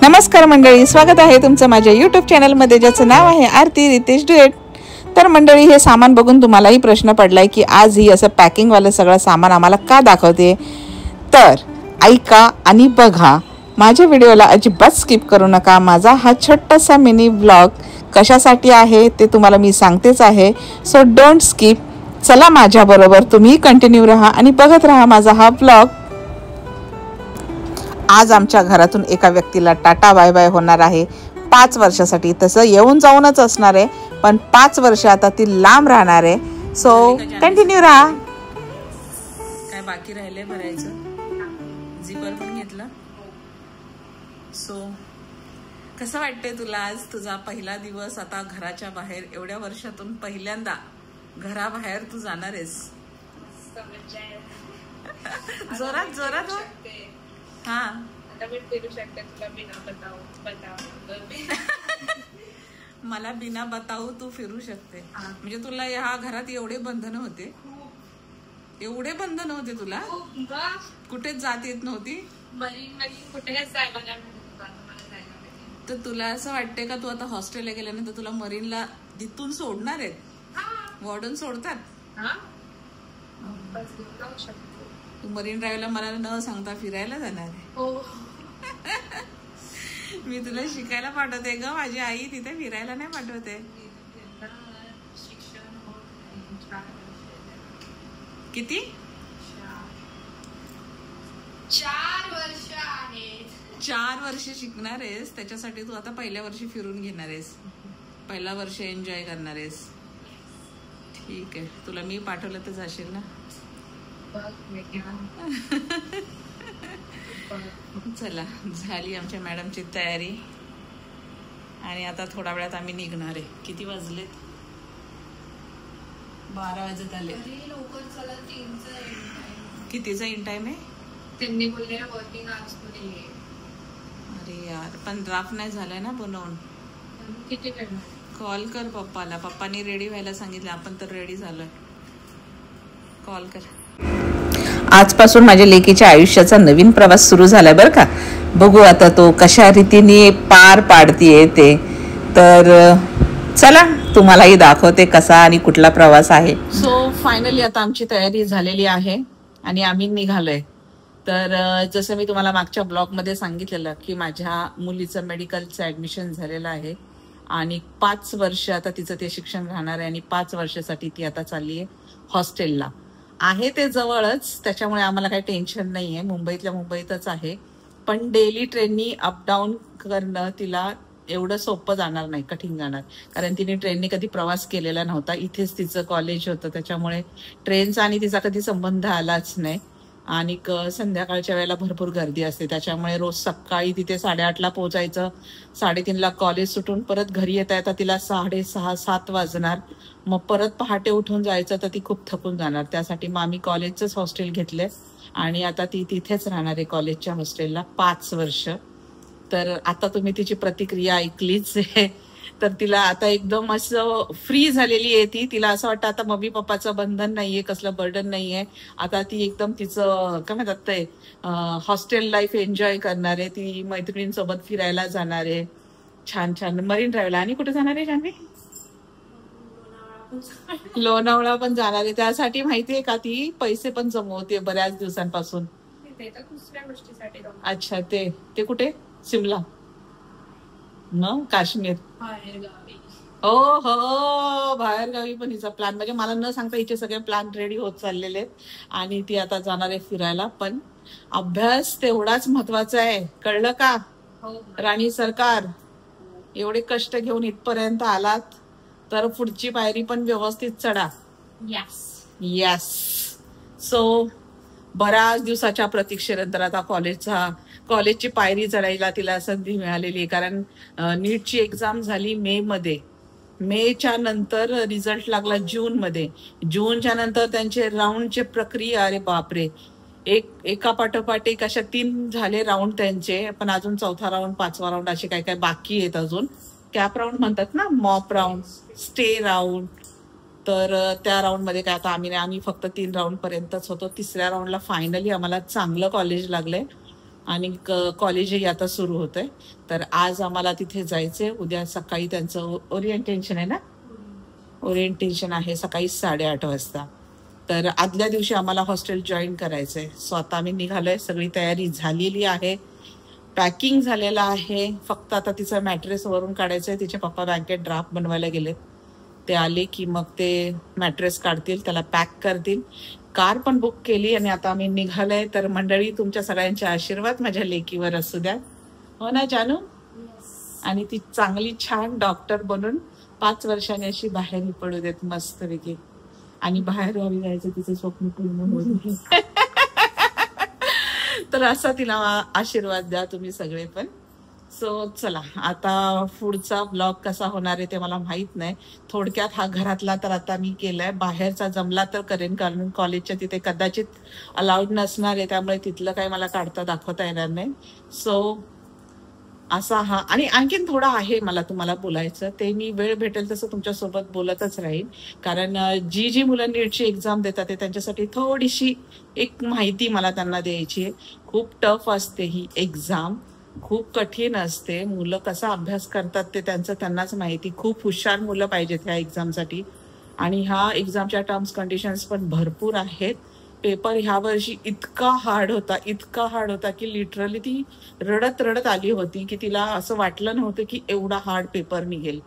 नमस्कार मंडळी, स्वागत आहे तुमचं माझ्या यूट्यूब चॅनलमध्ये ज्याचं नाव आहे आरती रितेश डुएट। तर मंडळी, हे सामान बघून तुम्हालाही प्रश्न पडलाय की आज ही असं पॅकिंगवालं सगळं सामान आम्हाला का दाखवते। तर ऐका आणि बघा, माझ्या व्हिडिओला अजिबात स्किप करू नका। माझा हा छोटासा मिनी व्लॉग कशासाठी आहे ते तुम्हाला मी सांगतेच आहे, सो डोंट स्किप। चला माझ्याबरोबर तुम्ही कंटिन्यू राहा आणि बघत राहा माझा हा व्लॉग। आज आमच्या घरातून एका व्यक्तीला टाटा बाय बाय होणार आहे 5 वर्षासाठी। तसं येऊन जाऊनच असणार आहे, पण 5 वर्ष आता ती लांब राहणार आहे। सो कंटिन्यू राहा। काय बाकी राहिले भरायचं, झिपर पण घेतलं। सो कसं वाटतंय तुला? आज तुझा पहिला दिवस, आता घराच्या बाहेर, एवढ्या वर्षातून पहिल्यांदा घराबाहेर तू जाणार आहेस। जोरात जोरात हा, मला बिना बताऊ तू फिरू शकते। म्हणजे तुला ह्या घरात एवढे बंधन होते, एवढे बंधन होते तुला, कुठेच जात येत नव्हती। तर तुला असं वाटतंय का तू आता हॉस्टेलला गेल्यानंतर तुला मरीनला तिथून सोडणार आहेत? वॉर्डन सोडतात? तू मरीन ड्राईव्हला मला न सांगता फिरायला जाणार आहे? मी तुला शिकायला पाठवते ग, माझी आई तिथे फिरायला नाही पाठवते। किती? 4 वर्ष आहेत। 4 वर्ष शिकणार आहेस, त्याच्यासाठी तू आता पहिल्या वर्षी फिरून घेणार आहेस, पहिला वर्ष एन्जॉय करणार आहेस। ठीक आहे, तुला मी पाठवलं तर जाशील ना? चला, झाली आमच्या मॅडमची तयारी आणि आता थोड्या वेळात आम्ही निघणार आहे। किती वाजलेत? 12 वाजत आले। कितीचा इन टाइम आहे? त्यांनी बोलले वर्किंग आवर्स मध्ये। अरे यार, पण ड्राफ्ट नाही झालाय ना बनवून। किती वेळ? कॉल कर पप्पाला, पप्पानी रेडी व्हायला सांगितलं, आपण तर रेडी झालोय। कॉल कर। आजपासून माझ्या लेकीच्या आयुष्याचा नवीन प्रवास सुरू झालाय बरं का। बघू आता तो कशा रीतीने पार पाडतीये ते। तर चला तुम्हालाही दाखवते कसा आणि कुठला प्रवास आहे। सो फायनली आता आमची तयारी झालेली आहे आणि आम्ही निघालोय। तर जसं मी तुम्हाला मागच्या ब्लॉगमध्ये सांगितलेलं की माझ्या मुलीचं मेडिकलचं ऍडमिशन झालेलं आहे आणि 5 वर्ष आता तिचं ते शिक्षण राहणार आहे आणि 5 वर्षासाठी ती आता चालली आहे हॉस्टेलला। आहे ते जवळच, त्याच्यामुळे आम्हाला काही टेन्शन नाही आहे, मुंबईतल्या मुंबईतच आहे। पण डेली ट्रेननी अपडाऊन करणं तिला एवढं सोपं जाणार नाही, कठीण जाणार, कारण तिने ट्रेननी कधी प्रवास केलेला नव्हता। इथेच तिचं कॉलेज होतं, त्याच्यामुळे ट्रेनचा आणि तिचा कधी संबंध आलाच नाही। आणि संध्याकाळच्या वेळेला भरपूर गर्दी असते, त्याच्यामुळे रोज सकाळी तिथे 8:30ला पोहोचायचं, 3:30ला कॉलेज सुटून परत घरी येता येता तिला 6:30-7 वाजणार। मग परत पहाटे उठून जायचं तर ती खूप थकून जाणार। त्यासाठी मग आम्ही कॉलेजचंच हॉस्टेल घेतलंय आणि आता ती तिथेच राहणार आहे कॉलेजच्या हॉस्टेलला 5 वर्ष। तर आता तुम्ही तिची प्रतिक्रिया ऐकलीच आहे। तर तिला आता एकदम असं फ्री झालेली आहे ती, तिला असं वाटतं आता मम्मी पप्पाचं बंधन नाहीये, कसलं बर्डन नाहीये। आता ती एकदम तिचं काय म्हणतात ते हॉस्टेल लाईफ एन्जॉय करणार आहे। ती मैत्रिणींसोबत फिरायला जाणार आहे, छान छान मरीन ड्राईव्हला। आणि कुठे जाणार आहे जान्हवी? लोणावळा पण जाणार आहे। त्यासाठी माहितीये का ती पैसे पण जमवते बऱ्याच दिवसांपासून। अच्छा, ते कुठे? शिमला न काश्मीर? हो हो, बाहेर गावी पण हिचा प्लॅन, म्हणजे मला न सांगता हिचे सगळे प्लॅन रेडी होत चाललेले आहेत आणि ती आता जाणार आहे फिरायला। पण अभ्यास तेवढाच महत्वाचा आहे, कळलं का? राणी सरकार, एवढे कष्ट घेऊन इथपर्यंत आलात तर पुढची पायरी पण व्यवस्थित चढा। यस। सो बऱ्याच दिवसाच्या प्रतीक्षेनंतर आता कॉलेजची पायरी चढायला तिला संधी मिळालेली आहे, कारण नीटची एक्झाम झाली मेच्या नंतर रिझल्ट लागला जूनमध्ये, जूनच्या नंतर त्यांचे राऊंडचे प्रक्रिया, अरे बापरे, एका पाठोपाठ एक अशा 3 झाले राऊंड त्यांचे, पण अजून 4था राऊंड 5वा राऊंड असे काय काय बाकी आहेत अजून। कॅप राऊंड म्हणतात ना, मॉप राऊंड, स्टे राऊंड। तर त्या राऊंडमध्ये काय आता आम्ही फक्त 3 राऊंड पर्यंतच होतो। 3ऱ्या राऊंडला फायनली आम्हाला चांगलं कॉलेज लागलंय आणि कॉलेजही आता सुरू होत आहे. तर आज आम्हाला तिथे जायचंय. उद्या सकाळी त्यांचं ओरिएंटेशन आहे ना, ओरिएंटेशन आहे सकाळी 8:30 वाजता. तर आदल्या दिवशी आम्हाला हॉस्टेल जॉईन करायचंय. सो आता आम्ही निघालोय. सगळी तयारी झालेली आहे, पॅकिंग झालेलं आहे. फक्त आता तिचं मॅट्रेस वरून काढायचंय. तिचे पप्पा बँकेत ड्राफ्ट बनवायला गेलेत. ते आले की मग ते मॅट्रेस काढतील, त्याला पॅक करतील. कार पण बुक केली आणि आता आम्ही निघालोय. तर मंडळी, तुमच्या सगळ्यांचे आशीर्वाद माझ्या लेकीवर असू द्या, हो ना जानू? आणि ती चांगली छान डॉक्टर बनून 5 वर्षांनी अशी बाहेर पडू देत मस्तपैकी. आणि बाहेर गावी जायचं तिचं स्वप्न पूर्ण होईल. तर असा तिला आशीर्वाद द्या तुम्ही सगळे पण. सो चला, आता पुढचा ब्लॉग कसा होणार आहे ते मला माहित नाही. थोडक्यात हा घरातला तर आता मी केलाय. बाहेरचा जमला तर करेन, कारण कॉलेजच्या तिथे कदाचित अलाउड नसणार आहे, त्यामुळे तिथलं काही मला काढता दाखवता येणार नाही. सो असा हा. आणि आणखीन थोडं आहे मला तुम्हाला बोलायचं, ते मी वेळ भेटेल तसं तुमच्यासोबत बोलतच राहील. कारण जी मुलं नीटची एक्झाम देतात ते त्यांच्यासाठी थोडीशी एक माहिती मला त्यांना द्यायची आहे. खूप टफ असते ही एक्झाम, खूप कठीण असते. मुलं कसा अभ्यास करतात ते त्यांनाच माहिती. खूप हुशार मुलं पाहिजेत ह्या एक्झामसाठी. आणि ह्या एक्झामच्या टर्म्स कंडिशन्स पण भरपूर आहेत. पेपर ह्या वर्षी इतका हार्ड होता की लिटरली ती रडत आली होती, की तिला असं वाटलं नव्हतं की एवढा हार्ड पेपर निघेल.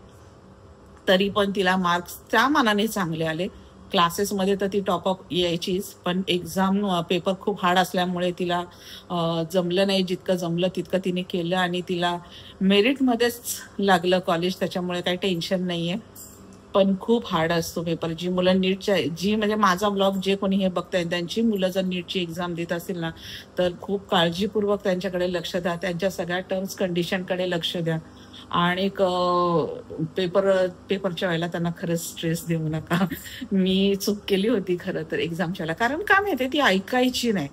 तरी पण तिला मार्क्स त्या मानाने चांगले आले. क्लासेसमध्ये तर ती टॉपअप यायचीच, पण एक्झाम पेपर खूप हार्ड असल्यामुळे तिला जमलं नाही. जितकं जमलं तितकं तिने केलं आणि तिला मेरिटमध्येच लागलं कॉलेज, त्याच्यामुळे काही टेन्शन नाहीये. पण खूप हार्ड असतो पेपर. जी मुलं नीटच्या, म्हणजे माझा ब्लॉग जे कोणी हे बघताय त्यांची मुलं जर नीटची एक्झाम देत असतील ना, तर खूप काळजीपूर्वक त्यांच्याकडे लक्ष द्या. त्यांच्या सगळ्या टर्म्स कंडिशनकडे लक्ष द्या. आणि पेपरच्या वेळेला त्यांना खरंच स्ट्रेस देऊ नका. मी चूक केली होती खरं तर एक्झामच्या वेळेला. कारण काय माहितीये, ती ऐकायची नाही,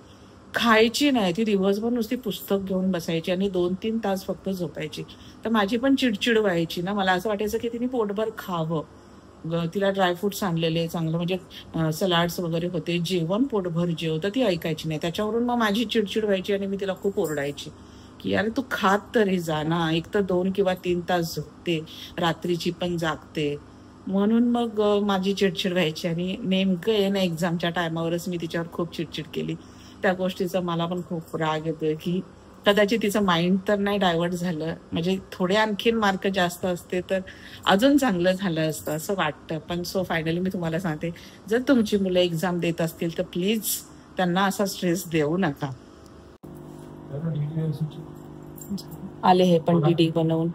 खायची नाही. ती दिवसभर नुसती पुस्तक घेऊन बसायची आणि 2-3 तास फक्त झोपायची. तर माझी पण चिडचिड व्हायची ना. मला असं वाटायचं की तिने पोटभर खावं. तिला ड्रायफ्रुट्स आणलेले चांगलं, म्हणजे सलाड्स वगैरे होते, जेवण पोटभर जेव. तर ती ऐकायची नाही. त्याच्यावरून मग माझी चिडचिड व्हायची आणि मी तिला खूप ओरडायची की अरे तू खात तरी जा ना. एक तर 2 किंवा 3 तास झोपते, रात्रीची पण जागते. म्हणून मग माझी चिडचिड व्हायची. आणि नेमकं आहे ना, एक्झामच्या टायमावरच मी तिच्यावर खूप चिडचिड केली. त्या गोष्टीचा मला पण खूप राग येतोय की कदाचित तिचं माइंड तर नाही डायव्हर्ट झालं, म्हणजे थोडे आणखीन मार्क जास्त असते तर अजून चांगलं झालं असतं असं वाटतं. पण सो फायनली मी तुम्हाला सांगते, जर तुमची मुलं एक्झाम देत असतील तर प्लीज त्यांना असा स्ट्रेस देऊ नका. आले हे पण डीडी बनवून.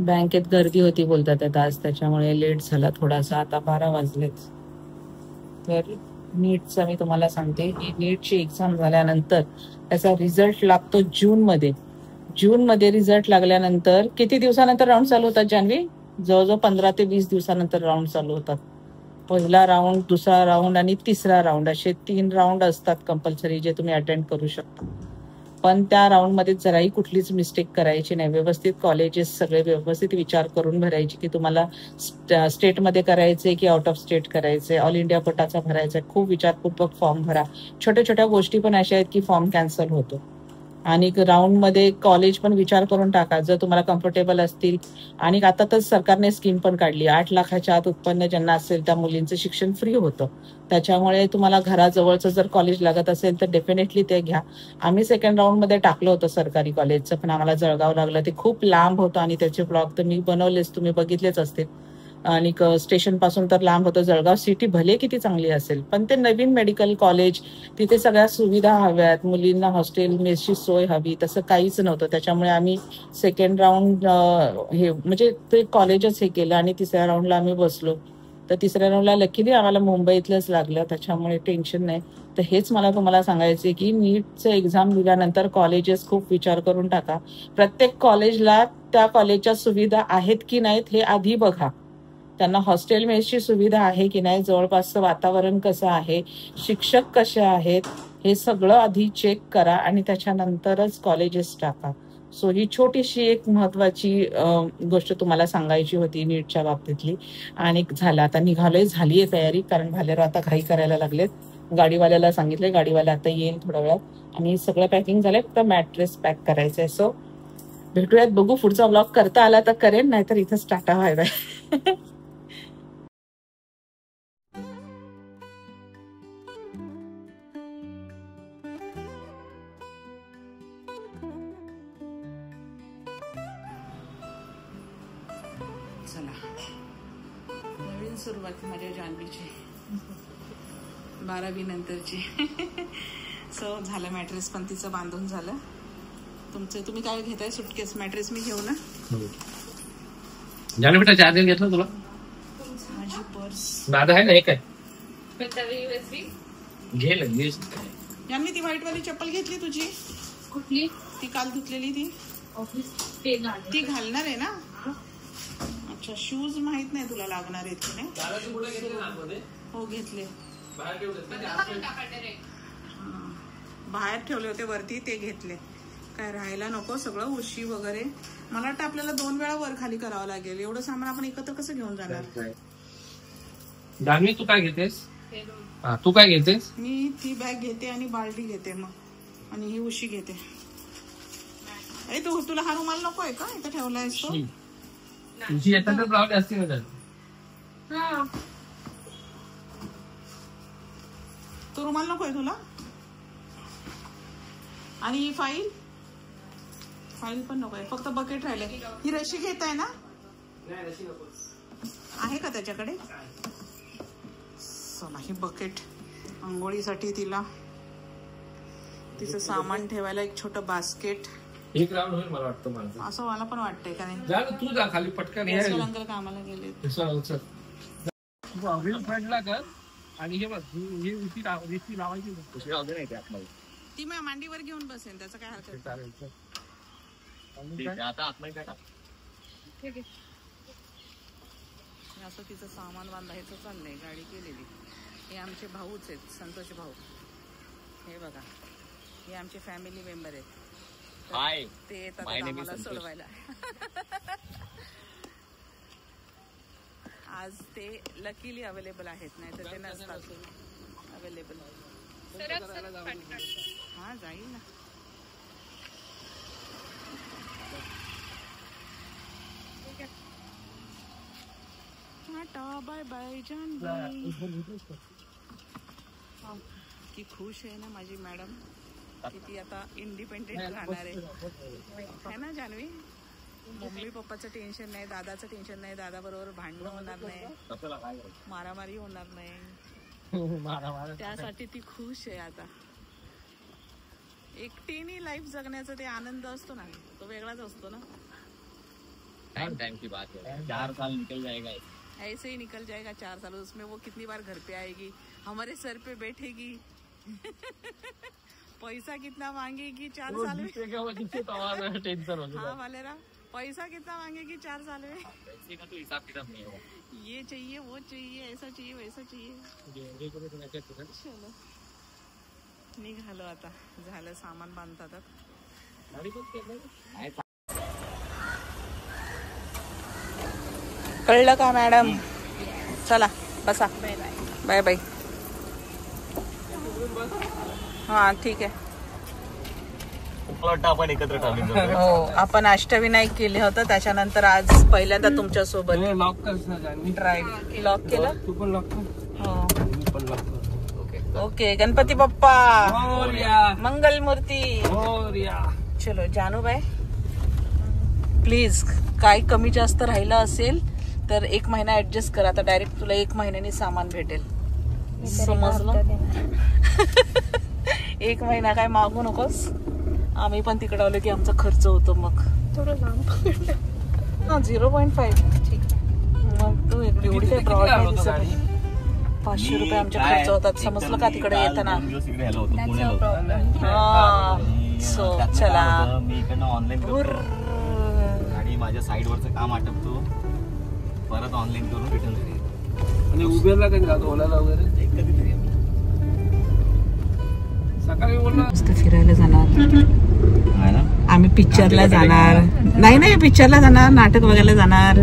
बँकेत गर्दी होती बोलतात आज, त्याच्यामुळे लेट झाला थोडासा. आता 12 वाजलेच. तर नीटचं मी तुम्हाला सांगते की नीटची एक्झाम झाल्यानंतर त्याचा रिझल्ट लागतो जूनमध्ये रिझल्ट लागल्यानंतर किती दिवसानंतर राऊंड चालू होतात जान्हवी? जवळजवळ 15 ते 20 दिवसानंतर राऊंड चालू होतात. पहिला राऊंड, दुसरा राऊंड आणि तिसरा राऊंड असे 3 राऊंड असतात कंपल्सरी, जे तुम्ही अटेंड करू शकता. पण त्या राऊंडमध्ये जराही कुठलीच मिस्टेक करायची नाही. व्यवस्थित कॉलेजेस सगळे व्यवस्थित विचार करून भरायची की तुम्हाला स्टेटमध्ये करायचे की आउट ऑफ स्टेट करायचे, ऑल इंडिया कोटाचा भरायचा. खूप विचारपूर्वक फॉर्म भरा. छोट्या गोष्टी पण अशा आहेत की फॉर्म कॅन्सल होतो. आणि राऊंडमध्ये कॉलेज पण विचार करून टाका जर तुम्हाला कम्फर्टेबल असतील. आणि आता तर सरकारने स्कीम पण काढली, 8 लाखाच्या आत उत्पन्न ज्यांना असेल त्या मुलींचं शिक्षण फ्री होतं. त्याच्यामुळे तुम्हाला घराजवळचं जर कॉलेज लागत असेल तर डेफिनेटली ते घ्या. आम्ही सेकंड राऊंडमध्ये टाकलं होतं सरकारी कॉलेजचं, पण आम्हाला जळगाव लागलं. ते खूप लांब होतं आणि त्याचे ब्लॉग तर मी बनवलेच, तुम्ही बघितलेच असतील. आणि स्टेशन पासून तर लांब होतं. जळगाव सिटी भले किती चांगली असेल, पण ते नवीन मेडिकल कॉलेज, तिथे सगळ्या सुविधा हव्यात, मुलींना हॉस्टेल मेसची सोय हवी, तसं काहीच नव्हतं. त्याच्यामुळे आम्ही सेकंड राऊंड हे म्हणजे ते कॉलेजच हे केलं आणि तिसऱ्या राऊंडला आम्ही बसलो. तर तिसऱ्या राऊंडला लकीली आम्हाला मुंबईतलंच लागलं, त्याच्यामुळे टेन्शन नाही. तर हेच मला तुम्हाला सांगायचे की नीटचं एक्झाम दिल्यानंतर कॉलेजेस खूप विचार करून टाका. प्रत्येक कॉलेजला त्या कॉलेजच्या सुविधा आहेत की नाहीत हे आधी बघा. त्यांना हॉस्टेल मेसची सुविधा आहे की नाही, जवळपासचं वातावरण कसं आहे, शिक्षक कसे आहेत, हे सगळं आधी चेक करा आणि त्याच्यानंतरच कॉलेजेस टाका. सो ही छोटीशी एक महत्वाची गोष्ट तुम्हाला सांगायची होती नीटच्या बाबतीतली. आणि झालं, आता निघालोय, झालीये तयारी, कारण भालेराव आता घाई करायला लागलेत. गाडीवाल्याला सांगितलंय, गाडीवाला आता येईल थोड्या वेळात आणि सगळं पॅकिंग झालंय, फक्त मॅट्रेस पॅक करायचंय. सो भेटूयात, बघू पुढचा व्लॉग करता आला तर करेन, नाहीतर इथंच टाटा बाय बाय. चला, नवीन सुरुवात माझ्या जान्हवीची, 12वी नंतरची. सो झालं, मॅट्रेस पण तिचं बांधून झालं. तुम्ही काय घेताय? सुटकेस मॅट्रेस मी घेऊ ना? जाने बेटा चार्जर घेतलं तुला? माझी पर्स दादा आहे ना, एक आहे, USB घे लगेच. यांनी ती व्हाईट वाली चप्पल घेतली तुझी? कुठली? ती काल धुतलेली ती? ऑफिस ते गाडी ती घालणार आहे ना? अच्छा, शूज माहित नाही तुला लागणार आहेत की नाही? हो घेतले, बाहेर ठेवले होते वरती, ते घेतले. काय राहायला नको सगळं, उशी वगैरे. मला वाटतं आपल्याला 2 वेळा वर खाली करावं लागेल, एवढं सामान आपण एकत्र कसं घेऊन जाणार? जान्हवी तू काय घेतेस? तू काय घेतेस? मी ती बॅग घेते आणि बाल्टी घेते मग, आणि ही उशी घेते. अरे तुला हा रुमाल नको आहे का इथं ठेवलायस तो? तुझी येतात ब्लाउज असते ना त्यात. तो रुमाल नको आहे तुला? आणि ही फाईल पण नको आहे, फक्त बकेट राहिले. ही रशी घेत आहे ना? आहे का त्याच्याकडे? चला, ही बकेट आंघोळीसाठी, तिला तिचं सामान ठेवायला एक छोटं बास्केट. एक राऊंड होईल मला वाटतं माझं, असं मला पण वाटतंय. कारण जा ना, तू जा खाली पटकन. अंकल कामाला गेले. फ्रंटला कर आणि हे बघ, ही उशी लावायची ती मी मांडीवर घेऊन बसेन, त्याचं काय हरकत. चालेल. ठीक आहे. असं तिचं सामान बांधायचं चाललंय, गाडी केलेली. हे आमचे भाऊच आहेत, संतोष भाऊ. हे बघा, हे आमचे फॅमिली मेंबर आहेत. ते येतात आम्हाला सोडवायला. आज ते लकीली अवेलेबल आहेत, नाही तर ते नसतात अवेलेबल. हा, जाईल ना. टाटा बाय बाय जान्हवी. की खुश आहे ना माझी मॅडम, किती आता इंडिपेंडेंट राहणार आहे ना जान्हवी? मम्मी पप्पाचं टेन्शन नाही, दादाचं टेन्शन नाही, दादा बरोबर भांडणं होणार नाही, मारामारी होणार नाही, त्यासाठी ती खुश आहे आता. एकटीने लाईफ जगण्याचा ते आनंद असतो ना, तो वेगळाच असतो ना. टाइम की बात है, 4 साल निकल जाएगा, ऐसे ही निकल जाएगा 4 साल. उसमें वो कितनी बार घर पे आएगी, हमारे सर पे बैठेगी. पैसा कितना मांगेगी 4 साल में? टेंशन हो. हाँ वालेरा, पैसा कितना मांगेगी 4 साल में? पैसे का तो हिसाब किताब नहीं है. ये चाहिए, वो चाहिए, ऐसा चाहिए, वैसा चाहिए. चलो निघालो आता, झालं सामान बांधतात. कळलं का मॅडम? चला बसा, बाय बाय. हा ठीक आहे. आपण एकत्र हो, आपण अष्टविनायक केले होतं, त्याच्यानंतर आज पहिल्यांदा तुमच्या सोबत लॉक कर जान्हवी. ड्राईव्ह. लॉक केलं? तू पण लॉक कर. हो. मी पण लॉक कर. ओके. गणपती बाप्पा मोरया, मंगल मूर्ती. मोरया. चलो जानूबाई, प्लीज काय कमी जास्त राहिलं असेल तर 1 महिना ऍडजस्ट कर. आता डायरेक्ट तुला 1 महिन्याने सामान भेटेल, समजलं? 1 महिना काय मागू नकोस. आम्ही पण तिकडे आलो की आमचा खर्च होतो मग थोडं लांब. हा 0.5 ठीक. मग तू एवढी काय ब्रॉड नाही दिसत. 500 रुपये आमचे खर्च होतात, समजलं का तिकडे येताना. सो चला, मी इकडनं ऑनलाईन आणि माझ्या साईडवरचं काम आटपतो, परत ऑनलाईन करून रिटर्न घरी. आणि उबेरला कधी जातो, ओलाला वगैरे कधीतरी सकाळी बोलला. मस्त फिरायला जाणार आम्ही, पिक्चरला जाणार. नाही पिक्चरला जाणार, नाटक बघायला जाणार,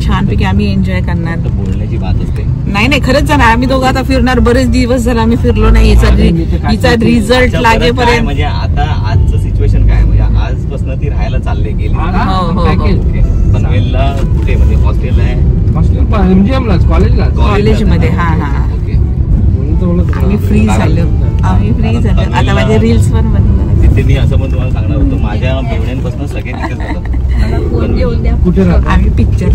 छानपैकी आम्ही एन्जॉय करणार. फिरायची बात असते. नाही नाही, खरंच जाणार आम्ही दोघं. आता फिरणार, बरेच दिवस झाला आम्ही फिरलो नाही. हिचा रिझल्ट लागेपर्यंत. म्हणजे आता आजचं सिच्युएशन काय, म्हणजे आजपासून ती राहायला चालले गेली पनवेलला. कुठे म्हणजे हॉस्टेल आहे? कॉलेजमध्ये. हा हा, आम्ही फ्री झालो. आता माझे रील्स पण बनवणार. तिथे मी असं पण तुम्हाला सांगणार होतो, माझ्या मेवण्यांपासून सगळे तिथेच जातात. कुठे राहतो? आम्ही पिक्चर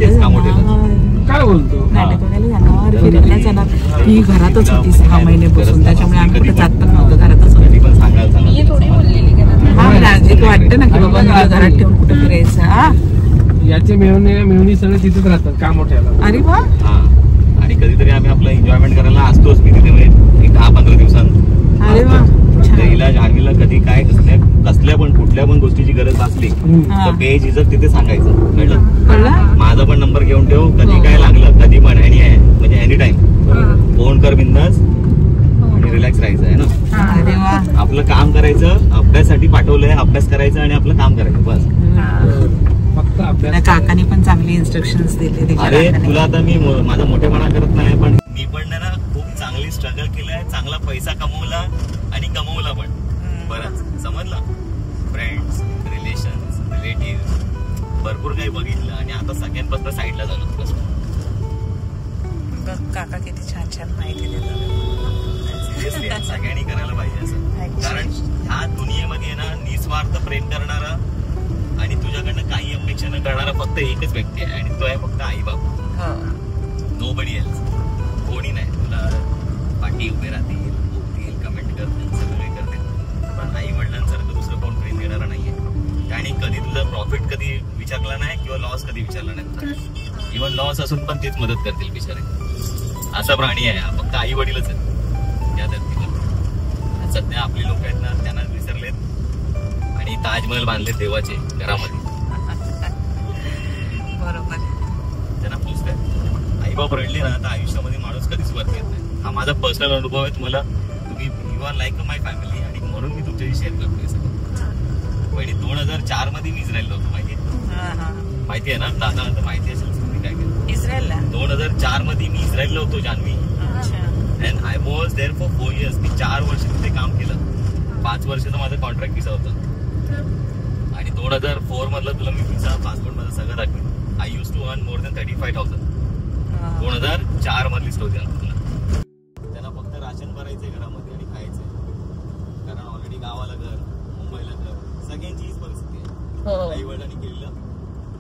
काय बोलतो? नाटक बघायला जाणार, फिरायला जाणार. ही घरातच होती 6 महिन्यापासून, त्याच्यामुळे आम्ही कुठे जात पण नव्हतो, घरातच होतो. कधी पण सांगायला मी थोडी बोललेली घरात. एक वाटतं ना की बाबा मला घरात ठेवून कुठे फिरायचं. हा, याचे मेवणी सगळे तिथेच राहतात कामोठ्याला. अरे वा. हा, आणि कधीतरी आम्ही आपलं एन्जॉयमेंट करायला असतोच. मी तिथे म्हणजे 10-15 दिवसांत. अरे वा, हिला जान्हवीला कधी काय कसल्या पण कुठल्या पण गोष्टीची गरज असली तर बेझिझक तिथे सांगायचं. कळलं? माझा पण नंबर घेऊन ठेव, कधी काय लागलं कधी पण म्हणजे एनी टाइम फोन कर बिंदास आणि रिलॅक्स राहायचं आहे ना. अरे वा. आपलं काम करायचं, अभ्यासासाठी पाठवलंय, अभ्यास करायचं आणि आपलं काम करायचं बस. फक्त अभ्यास. काकाने पण चांगले इन्स्ट्रक्शन्स दिले. अरे तुला आता मी माझा मोठेपणा करत नाही, पण मी पण ना खूप चांगली स्ट्रगल केलाय, चांगला पैसा कमवला आणि गमवला पण बराच. समजला? फ्रेंड्स, रिलेशन्स, रिलेटिव्ह भरपूर काही बघितलं आणि आता सगळ्यांपासून साईडला झालो. काका किती छान छान माहिती देतात. सिरियसली सगळ्यांनी करायला पाहिजे असं, कारण ह्या दुनियेमध्ये ना निस्वार्थ प्रेम करणारा आणि तुझ्याकडनं काही अपेक्षा न करणारा फक्त एकच व्यक्ती आहे, आणि तो आहे फक्त आई बाबा. Nobody else. कोणी नाही. तुला पाठी उभे राहतील, बोलतील, कमेंट करतील, सगळे करतील, पण आई वडिलांसारखं दुसरं कोण प्रेम देणारा नाहीये. आणि कधी तुझं प्रॉफिट कधी विचारला नाही किंवा लॉस कधी विचारला नाही. इव्हन लॉस असून पण तेच मदत करतील बिचारे. असा प्राणी आहे. फक्त आई वडीलच आहेत या धरतीला. सध्या आपली लोक आहेत ना, त्यांना विसरलेत आणि ताजमहल बांधले देवाचे घरामध्ये. बरोबर. त्यांना पुसतात. आई बाप रडले ना तर आयुष्यामध्ये माणूस कधीच वरती येत नाही. हा माझा पर्सनल अनुभव आहे. तुम्हाला तुम्ही you are like my family, आणि म्हणून मी तुमच्याशी शेअर करतोय सगळं. पहिली 2004 मध्ये मी इस्रायलला होतो. माहिती आहे ना दादा? तर माहिती असेल तुम्ही काय केलं इस्रायलला. 2004 मध्ये मी इस्रायलला होतो Janhvi. And I was there for 4 years. मी 4 वर्ष तिथे काम केलं. 5 वर्षाचा माझा कॉन्ट्रॅक्ट व्हिसा होता. आणि 2004 मधला तुला मी व्हिसा, पासपोर्ट माझं सगळं दाखवेल. I used to earn more than 35,000. 2004 मधली स्टोरी आहे तुला. त्यांना फक्त राशन भरायचंय घरामध्ये आणि खायचंय, कारण ऑलरेडी गावाला घर, मुंबईला घर, सगळ्यांची हीच परिस्थिती आहे. आई वडिलांनी केलेलं,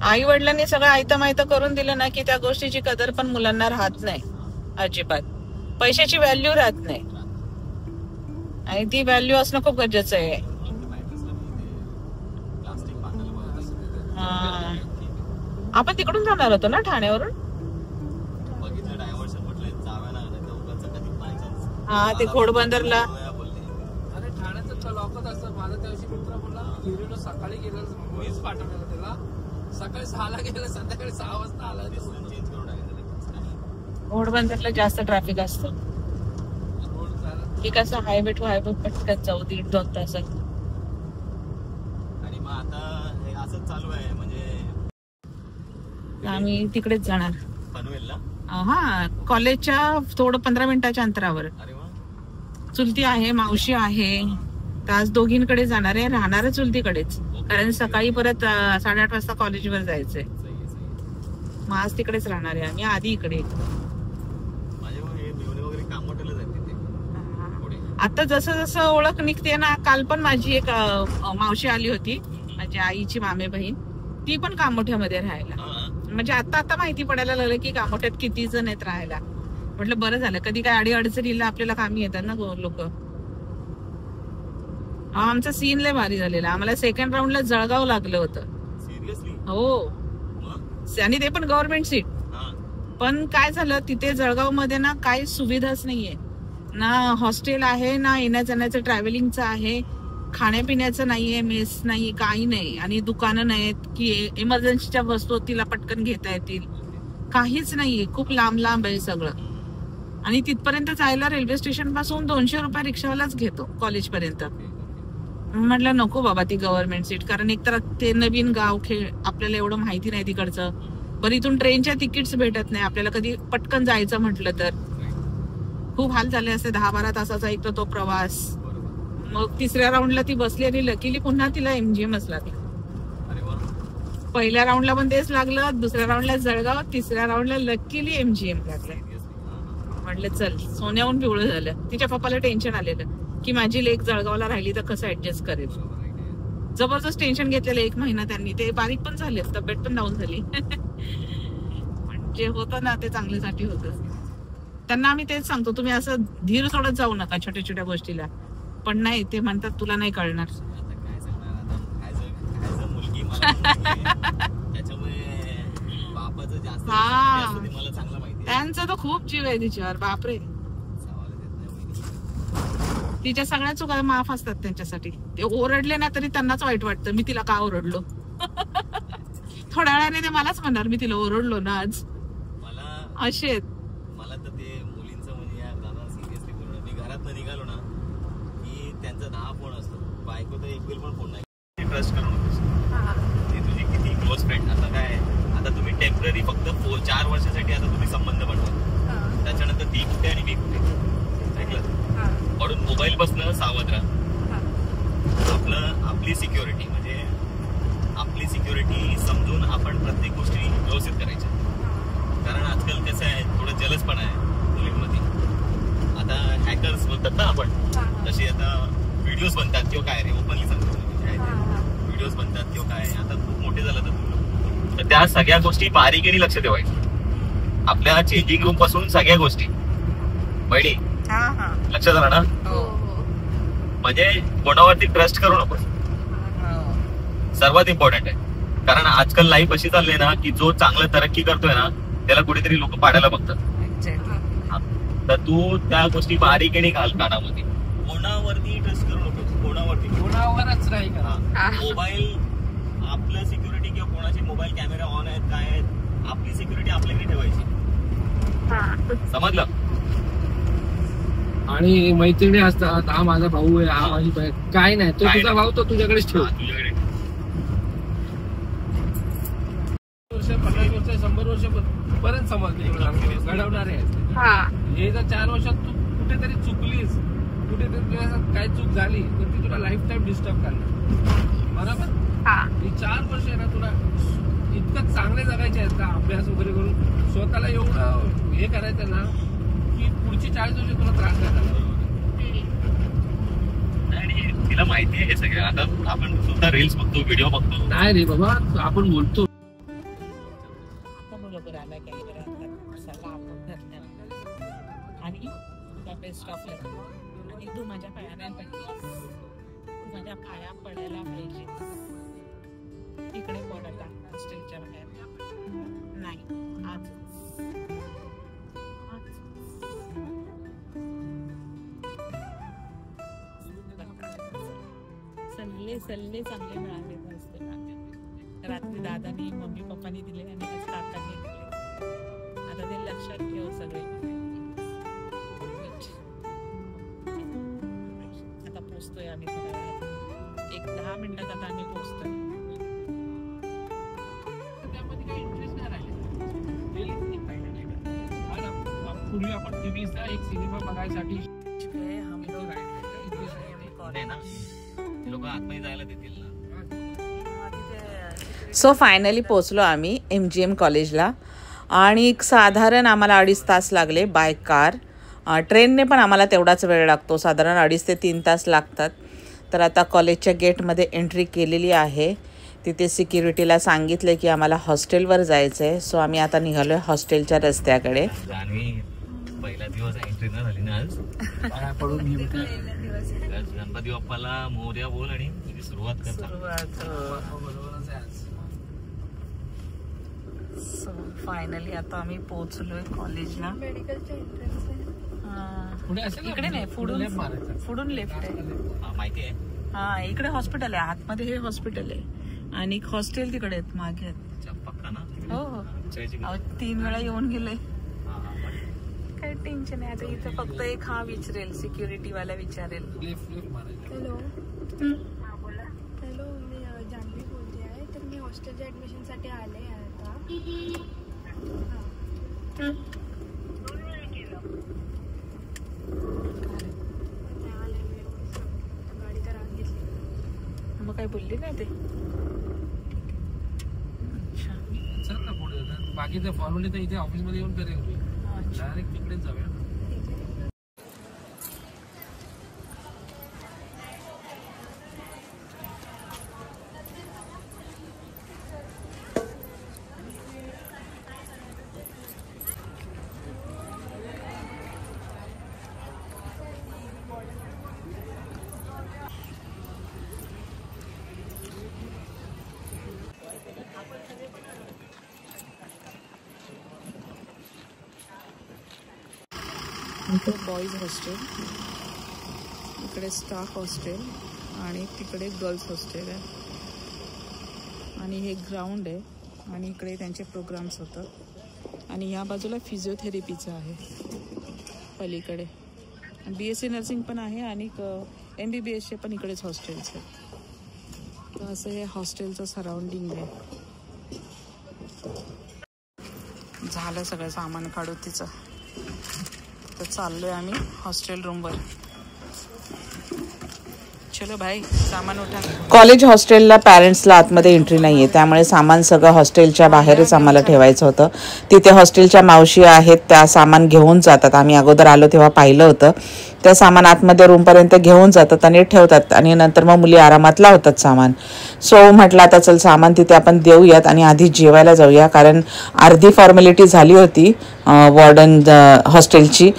आई वडिलांनी सगळं आयतं माहितं करून दिलं ना की त्या गोष्टीची कदर पण मुलांना राहत नाही अजिबात. पैशाची व्हॅल्यू राहत नाही, आणि ती व्हॅल्यू असणं खूप गरजेचं आहे. आपण तिकडून जाणार होतो ना ठाण्यावरून. बघितलं डायव्हर्शन म्हटलं जाव्या ना उगाच कधी बाय चान्स. हा, ते घोडबंदरला. अरे ठाण्याचं लॉकच असतं. माझा त्या दिवशी मित्र बोलला हिरोला सकाळी गेलं, मुळीच पाठवलेलं त्याला. सकाळी 6ला गेलं, संध्याकाळी 6 वाजता आला. चेंज करून टाकायचं. घोडबंदरला जास्त ट्रॅफिक असतं. एक असं हायवे टू हायवे पटकन जाऊ 1.5-2 तासात. आणि मग आता हे असंच चालू आहे. म्हणजे आम्ही तिकडेच जाणार पनवेलला. हा, कॉलेजच्या थोडं 15 मिनिटाच्या अंतरावर. अरे वा. चुलती आहे, मावशी आहे, तर आज दोघींकडे जाणार आहे. राहणार चुलतीकडेच, कारण सकाळी परत 8:30 वाजता कॉलेजवर जायचंय. मग आज तिकडेच राहणार आहे आम्ही. आधी इकडे. आता जसं जसं ओळख निघते ना, काल पण माझी एक मावशी आली होती, माझी आईची मामे बहीण. ती पण कामोठ्यामध्ये राहायला. म्हणजे आता माहिती पडायला लागलं की कामोठ्यात किती जण आहेत राहायला. म्हटलं बरं झालं, कधी काय अडी अडचणीला आपल्याला कामी येतात ना लोक. आमचा सीन लय भारी झालेला. आम्हाला सेकंड राऊंडला जळगाव लागलं होतं. हो, आणि ते पण गव्हर्नमेंट सीट. पण काय झालं, तिथे जळगाव मध्ये ना काही सुविधाच नाहीये ना. हॉस्टेल आहे ना, येण्या जाण्याचं ट्रॅव्हलिंगचं आहे, खाण्यापिण्याचं नाहीये, मेस नाही, काही नाही. आणि दुकानं नाहीत की इमर्जन्सीच्या वस्तू तिला पटकन घेता येतील, काहीच नाहीये. खूप लांब लांब आहे सगळं. आणि तिथपर्यंत जायला रेल्वे स्टेशन पासून 200 रुपये रिक्षावालाच घेतो कॉलेज पर्यंत. म्हटलं नको बाबा ती गव्हर्नमेंट सीट, कारण एकतर ते नवीन गाव खेळ, आपल्याला एवढं माहिती नाही तिकडचं. पण इथून ट्रेनच्या तिकीट्स भेटत नाही आपल्याला, कधी पटकन जायचं म्हटलं तर खूप हाल झाले असते. 10-12 तासाचा एक तर तो प्रवास. मग तिसऱ्या राऊंडला ती बसली आणि लकीली पुन्हा तिला MGMच लागला. पहिल्या राऊंडला पण तेच लागलं, दुसऱ्या राऊंडला जळगाव, तिसऱ्या राऊंडला लकीली MGM लागलं. म्हटलं चल, सोन्याहून पिवळं झालं. तिच्या पप्पाला टेन्शन आलेलं की माझी लेक जळगावला राहिली तर कसं ऍडजस्ट करेल. जबरदस्त टेन्शन घेतलेलं 1 महिना त्यांनी. ते बारीक पण झाले, तब्येत पण डाऊन झाली. पण जे होतं ना ते चांगल्यासाठी होतं. त्यांना आम्ही तेच सांगतो, तुम्ही असं धीर सोडत जाऊ नका छोट्या छोट्या गोष्टीला. पण नाही, ते म्हणतात तुला नाही कळणार. त्यांचा तर खूप जीव आहे तिच्यावर, बापरे. तिच्या सगळ्या चुका माफ असतात त्यांच्यासाठी. ते ओरडले ना तरी त्यांनाच वाईट वाटतं, मी तिला का ओरडलो. थोड्या वेळाने ते मलाच म्हणणार मी तिला ओरडलो ना आज. असे मला तर ते मुलींचं म्हणजे यार दादा सिरियसली बोलणं, मी घरात निघालो ना की त्यांचा 10 फोन असतो, बायको तर एक पण फोन नाही. ट्रस्ट करू नकोस, ती तुझी किती क्लोज फ्रेंड. आता काय, आता तुम्ही टेम्पररी फक्त 4 वर्षासाठी आता तुम्ही संबंध बनवा, त्याच्यानंतर ती कुठे आणि मी कुठे, ऐकलं. म्हणून मोबाईल पासून सावध राहा. आपली सिक्युरिटी म्हणजे आपली सिक्युरिटी समजून आपण प्रत्येक गोष्टी व्यवस्थित करायच्या. कारण आजकाल कसं आहे, थोडं जलसपणा आहे मुलींमध्ये. आता हॅकर्स बोलतात ना आपण, तसे आता व्हिडिओज बनतात किंवा काय रे, ओपनली सांगतो, व्हिडिओज बनतात किंवा काय, आता खूप मोठे झालं तर त्या सगळ्या गोष्टी बारीकीने लक्ष ठेवायचं. आपल्या चेंजिंग रूम पासून सगळ्या गोष्टी बहिणी लक्षात आलं ना. म्हणजे कोणावरती ट्रस्ट करू नको, सर्वात इम्पॉर्टंट आहे. कारण आजकाल लाईफ अशी चालली ना की जो चांगलं तरक्की करतोय ना त्याला कुठेतरी लोक पाडायला बघतात. तर तू त्या गोष्टी बारीकीने घाल कानामध्ये. कोणावरती ट्रस्ट करू नको, कोणावरच नाही का. मोबाईल आपलं सिक्युरिटी किंवा कोणाचे मोबाईल कॅमेरा ऑन आहेत काय आहेत, आपली सिक्युरिटी आपल्याकडे ठेवायची, समजलं. आणि मैत्रिणी असतात, हा माझा भाऊ आहे, हा माझी बहीण, काय नाही, तो तुझा भाऊ तो तुझ्याकडेच ठेव. तुझ्याकडे 50 वर्ष 100 वर्ष पर्यंत समजले घडवणारे आहेत. हे जर 4 वर्षात तू कुठेतरी चुकलीस, कुठेतरी तुझ्या काय चूक झाली तर ती तुला लाईफ टाईम डिस्टर्ब करणार, बरोबर. ही 4 वर्ष आहे ना तुला इतकं चांगले जगायचे आहेत का, अभ्यास वगैरे करून स्वतःला एवढं हे करायचं ना की पुढची 40 वर्ष तुला त्रास देतात. आणि तिला माहिती आहे हे सगळं. आता आपण सुद्धा रील्स बघतो, व्हिडिओ बघतो. नाही रे बाबा, आपण बोलतो आणि बेस्ट ऑफ लक. आणि तू माझ्या पायाला पडलीस, तू माझ्या पाया पडायला पाहिजे. तिकडे पडत हॉस्टेलच्या बाहेर नाही, आज सल्ले चांगले मिळाले असते. रात्री दादानी मम्मी पप्पानी दिले आणि आज काकांनी दिले. आता ते लक्षात ठेव सगळे. आता पोचतोय आम्ही थोड्या वेळात, 10 मिनिटात आता आम्ही पोचतोय. त्यामध्ये काही इंटरेस्ट नाही राहिले. पूर्वी आपण टीव्हीचा एक सिनेमा बघायसाठी लोक आतमध्ये जायला देतील ना. सो फायनली पोचलो आम्ही MGM कॉलेजला. आणि साधारण आम्हाला 2.5 तास लागले बाय कार. ट्रेनने पण आम्हाला तेवढाच वेळ लागतो, साधारण 2.5 ते 3 तास लागतात. तर आता कॉलेजच्या गेटमध्ये एंट्री केलेली आहे. तिथे सिक्युरिटीला सांगितलं की आम्हाला हॉस्टेलवर जायचं आहे. सो आम्ही आता निघालो आहे हॉस्टेलच्या रस्त्याकडे. पहिला दिवस एंट्री न झाली ना आज, पडून गणपती बाप्पाला मोरया बोल आणि सुरुवात फायनली आता आम्ही पोहोचलोय कॉलेजला. इकडे नाही, पुढून लेफ्ट आहे. माहिती आहे. हा, इकडे हॉस्पिटल आहे, आतमध्ये हे हॉस्पिटल आहे आणि हॉस्टेल तिकडे आहेत मागे. पक्का ना. हो, 3 वेळा येऊन गेले. काही टेन्शन आहे. आता इथं फक्त एक हा विचारेल, सिक्युरिटी वाला विचारेल. हॅलो हॅलो, मी जान्हवी बोलते आहे. तर मी हॉस्टेलच्या ऍडमिशनसाठी आले आहे आता. मग काय बोलली नाही ते. चल ना पुढे, बाकीचं फॉर्मॅलिटी तर इथे ऑफिसमध्ये येऊन करेल मी. डायरेक्ट तिकडेच जाऊया. इकडे बॉईज हॉस्टेल, इकडे स्टाफ हॉस्टेल आणि तिकडे गर्ल्स हॉस्टेल आहे. आणि हे ग्राउंड आहे आणि इकडे त्यांचे प्रोग्राम्स होतात. आणि या बाजूला फिजिओथेरपीचं आहे पलीकडे. BSc नर्सिंग पण आहे आणि MBBSचे पण इकडेच हॉस्टेल्स आहेत. तर असं हे हॉस्टेलचं सराउंडिंग आहे. झालं सगळं सामान काढू तिचं. तर चाललोय आम्ही हॉस्टेल रूमवर. चलो भाई सामान उठा. कॉलेज हॉस्टेलला पॅरेंट्सला आतमध्ये एंट्री नाही आहे, त्यामुळे सामान सगळं हॉस्टेलच्या बाहेरच आम्हाला ठेवायचं होतं. तिथे हॉस्टेलच्या मावशी आहेत, त्या सामान घेऊन जातात. आम्ही अगोदर आलो तेव्हा पाहिलं होतं. त्या सामान आतमध्ये रूमपर्यंत घेऊन जातात आणि ठेवतात आणि नंतर मग मुली आरामात लावतात सामान. सो म्हटलं आता चल सामान तिथे आपण देऊयात आणि आधी जेवायला जाऊया, कारण अर्धी फॉर्मॅलिटी झाली होती वॉर्डन हॉस्टेलची,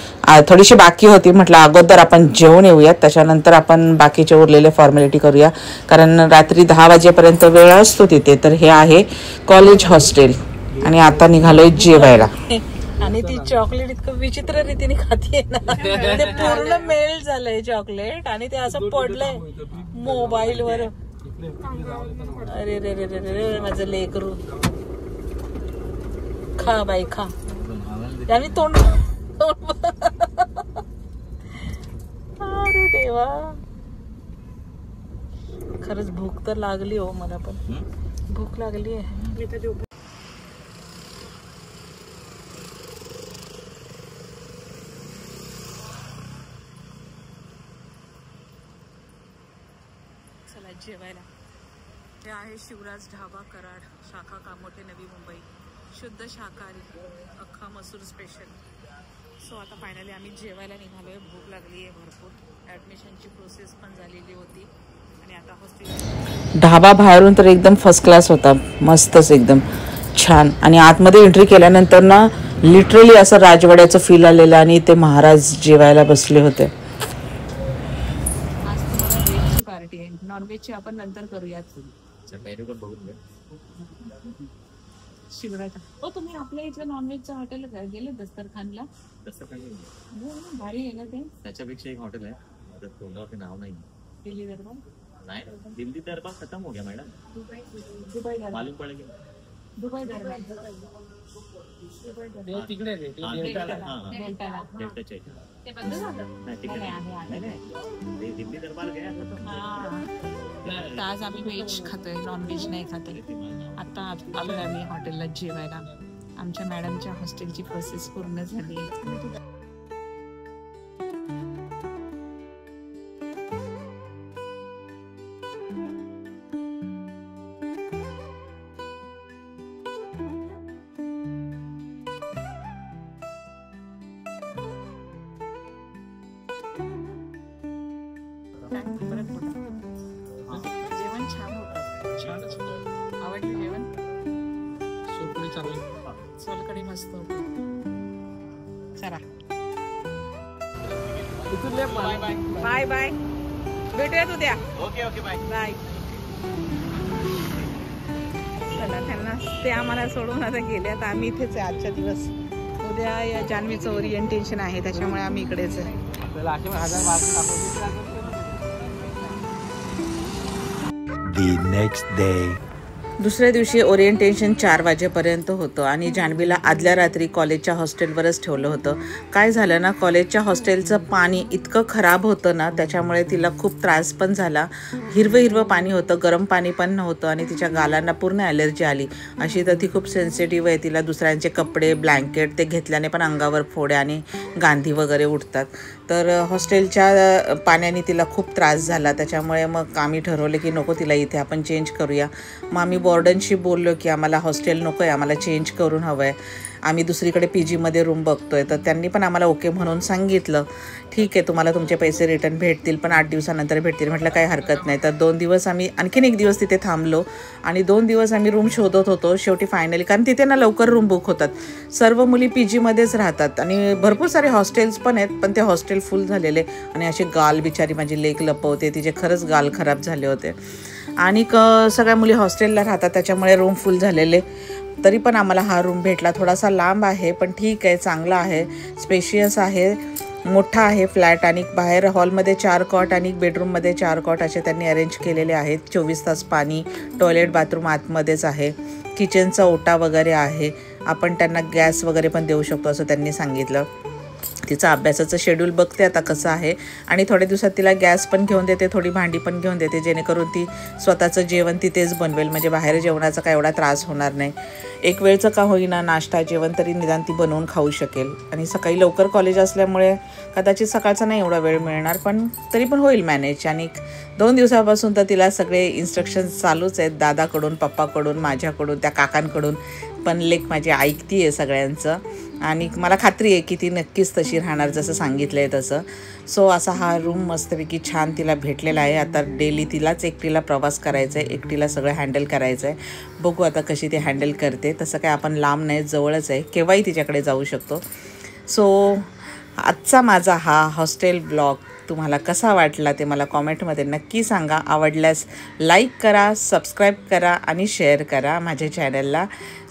थोडीशी बाकी होती. म्हटलं अगोदर आपण जेवून येऊयात, त्याच्यानंतर आपण बाकीचे उरलेले फॉर्मॅलिटी करूया, कारण रात्री 10 वाजेपर्यंत वेळ असतो तिथे. तर हे आहे कॉलेज हॉस्टेल आणि आता निघालोय जेवायला. आणि ती चॉकलेट इतकं विचित्र रीतीने खाते ना, ते पूर्ण मेल्ट झालंय चॉकलेट आणि ते असं पडलंय मोबाईल वर. अरे रे रे रे रे माझं लेकरू. खा बाई खा. आणि तोंड अरे देवा, खरंच भूक तर लागली हो. मला पण भूक लागली आहे. चला जेवायला. हे आहे शिवराज ढाबा कराड, शाखा कामोठे, नवी मुंबई. शुद्ध शाकाहारी, अख्खा मसूर स्पेशल. सो आता फायनली आम्ही जेवायला निघालोय. भूक लागली आहे भरपूर. ॲडमिशनची प्रोसेस पण झालेली होती आणि आता हॉस्टेल. ढाबा बाहेरून तर एकदम फर्स्ट क्लास होता, मस्तच एकदम छान. आणि आतमध्ये एंट्री केल्यानंतर ना लिटरली असं राजवाड्याचं फील आलेलं आणि ते महाराज जेवायला बसले होते. आज तुम्हाला व्हेजची पार्टी आहे, नॉनव्हेजची आपण नंतर करूयात. शिवराज हो, तुम्ही आपल्या इथलं नॉनव्हेजचं हॉटेल गेले दस्तरखानला? भारी आहे ना ते. त्याच्यापेक्षा एक हॉटेल आहे, तोंडावरती नाव नाही. दिल्ली दरबार नाही, दिल्ली दरबार खतम हो गया मैडम. दुबई मालूम पडेगा. दुबई दरबार तिकडे दिल्ली दरबार गया. आज आम्ही व्हेज खातोय, नॉनव्हेज नाही खातोय. आता आलोय आम्ही हॉटेलला जेवायला. आमच्या मॅडमच्या हॉस्टेलची प्रोसेस पूर्ण झाली. जेवण छान होतं. आवडलं जेवण? सोलकढी मस्त होती. चला बाय बाय, भेटूयात उद्या. Okay okay bye bye. चला त्यांना ते आम्हाला सोडून आता गेले. आता आम्ही इथेच आहे आजच्या दिवस. उद्या या जान्हवीचं ओरिएंटेशन आहे, त्याच्यामुळे आम्ही इकडेच आहे. The next day. दुसऱ्या दिवशी ओरिएंटेशन 4 वाजेपर्यंत होतं आणि जान्हवीला आदल्या रात्री कॉलेजच्या हॉस्टेलवरच ठेवलं होतं. काय झालं ना, कॉलेजच्या हॉस्टेलचं पाणी इतकं खराब होतं ना, त्याच्यामुळे तिला खूप त्रास पण झाला. हिरवं पाणी होतं, गरम पाणी पण नव्हतं आणि तिच्या गालांना पूर्ण ॲलर्जी आली. अशी तर ती खूप सेन्सिटिव्ह आहे. तिला दुसऱ्यांचे कपडे, ब्लँकेट ते घेतल्याने पण अंगावर फोड्या आणि गांधी वगैरे उठतात. तर हॉस्टेलच्या पाण्याने तिला खूप त्रास झाला. त्याच्यामुळे मग आम्ही ठरवलं की नको, तिला इथे आपण चेंज करूया. मग आम्ही वॉर्डनशी बोललो की आम्हाला हॉस्टेल नको आहे, आम्हाला चेंज करून हवं आहे, आम्ही दुसरीकडे PGमध्ये रूम बघतोय. तर त्यांनी पण आम्हाला ओके म्हणून सांगितलं. ठीक आहे, तुम्हाला तुमचे पैसे रिटर्न भेटतील, पण 8 दिवसानंतर भेटतील. म्हटलं काही हरकत नाही. तर 2 दिवस आम्ही आणखीन 1 दिवस तिथे थांबलो आणि 2 दिवस आम्ही रूम शोधत होतो. शेवटी फायनली, कारण तिथे ना लवकर रूम बुक होतात. सर्व मुली PGमध्येच राहतात आणि भरपूर सारे हॉस्टेल्स पण आहेत, पण ते हॉस्टेल फुल झालेले. आणि अशी गाल बिचारी माझी लेक लपवते, तिचे खरंच गाल खराब झाले होते. आणि सगळ्या मुली हॉस्टेलला राहतात, त्याच्यामुळे रूम फुल झालेले. तरी पण आम्हाला हा रूम भेटला. थोडासा लांब आहे पण ठीक आहे, चांगला आहे, स्पेशियस आहे, मोठा आहे फ्लॅट. आणि बाहेर हॉलमध्ये 4 कॉट आणि बेडरूममध्ये 4 कॉट असे त्यांनी अरेंज केलेले आहेत. 24 तास पाणी, टॉयलेट बाथरूम आतमध्येच आहे, किचनचा ओटा वगैरे आहे. आपण त्यांना गॅस वगैरे पण देऊ शकतो असं त्यांनी सांगितलं. तिचं अभ्यासाचं शेड्यूल बघते आता कसं आहे आणि थोड्या दिवसात तिला गॅस पण घेऊन देते, थोडी भांडी पण घेऊन देते, जेणेकरून ती स्वतःचं जेवण तिथेच बनवेल. म्हणजे बाहेर जेवणाचा काय एवढा त्रास होणार नाही. एक वेळचं का होईना नाश्ता जेवण तरी निदान ती बनवून खाऊ शकेल. आणि सकाळी लवकर कॉलेज असल्यामुळे कदाचित सकाळचा नाही एवढा वेळ मिळणार, पण तरी पण होईल मॅनेज. आणि 2 दिवसापासून तर तिला सगळे इन्स्ट्रक्शन्स चालूच आहेत, दादाकडून, पप्पाकडून, माझ्याकडून, त्या काकांकडून. पण लेक माझी ऐकती आहे सगळ्यांचं आणि मला खात्री आहे की ती नक्कीच तशी राहणार जसं सांगितलं आहे तसं. सो असा हा रूम मस्तपैकी छान तिला भेटलेला आहे. आता डेली तिलाच एकटीला प्रवास करायचा आहे, एकटीला सगळं हँडल करायचं आहे. बघू आता कशी ती हँडल करते. तसं काय आपण लांब नाही, जवळच आहे, केव्हाही तिच्याकडे जाऊ शकतो. सो आजचा माझा हा हॉस्टेल ब्लॉग तुम्हाला कसा वाटला ते मला कॉमेंटमध्ये नक्की सांगा. आवडल्यास लाईक करा, सबस्क्राईब करा आणि शेअर करा माझ्या चॅनलला.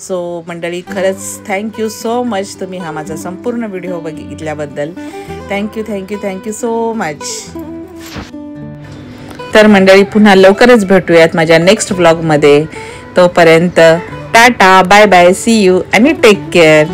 सो मंडळी, खरंच थँक्यू सो मच तुम्ही हा माझा संपूर्ण व्हिडिओ बघितल्याबद्दल. Thank you so much. तर मंडळी, पुन्हा लवकरच भेटूयात माझ्या नेक्स्ट ब्लॉगमध्ये. तोपर्यंत tata, bye bye, see you आणि टेक केअर.